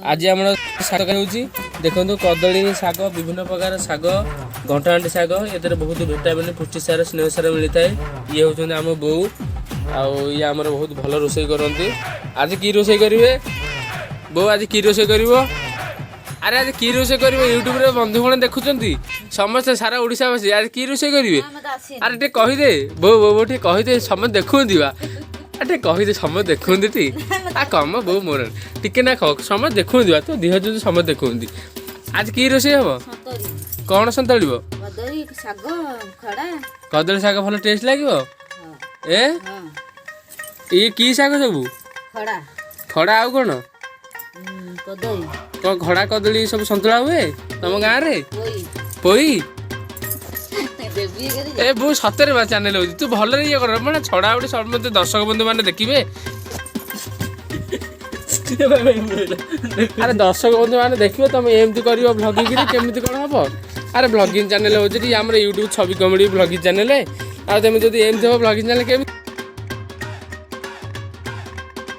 आज आम शाग होची देखो कदली शाग विभिन्न प्रकार शाग घंटाघंटी शाग ये बहुत विटामिन पुष्टिसार स्नेहसार मिलता है। ये होती आम बो ये आम बहुत भल रोषे करती। आज की रोषे करेंगे बो आज की रोषे कर अरे आज की रोषे करेंगे यूट्यूब रे बंधु गण देखुं समस्त सारा ओडिशावासी आज की रोषे करेंगे। अरे टे कहीदे बो बो बो टे कहीदे समस्त देखुं अटे कहीदे समस्त देखुं टी आ कम बो मोर टिके ना खाओ समस्त देखुं तो दिह जो समस्त देखुं आज की रोषे हम कौन संतुल कदली शाग भल टेस्ट लगे ये की शाग सब खड़ा आउ कौन कौन खड़ा कदली सब संतुला हुए तुम गाँव रे पोई ए बो सतरे बा चैनल हो तू भल ये कर माने छड़ा उठी सब मते दर्शक बंधु माने देखिबे। अरे दर्शक बंधु माने देखिबे तुम एमती करियो ब्लॉगिंग रे केमिति कोन हबो। अरे ब्लॉगिंग चैनल हो जे हमर यूट्यूब छवि कॉमेडी ब्लॉगिंग चैनल आ तुम जदी एमती हो ब्लॉगिंग चैनल केमिति